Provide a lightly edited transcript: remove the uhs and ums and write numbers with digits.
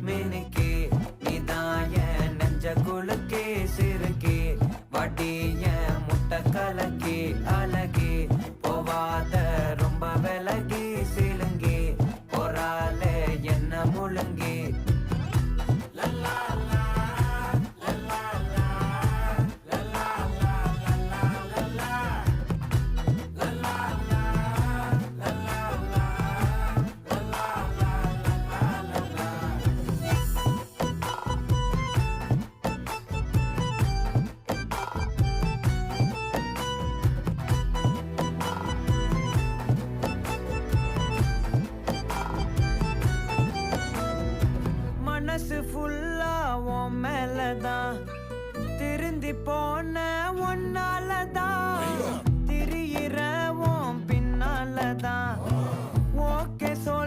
மினுக்கே நீதான் என் நெஞ்ச குலுக்கே சிறுக்கே வட்டி என் முட்டை கலக்கே அழகே போவாத ரொம்ப விலகி சிலுங்கே போறாலே என்ன முழுங்கே மனசு ஃபுல்லா உன் மேலதான் திருந்தி போன ஒன்னாலதான் திரியிற உன் பின்னாலதான் ஓகே சொல்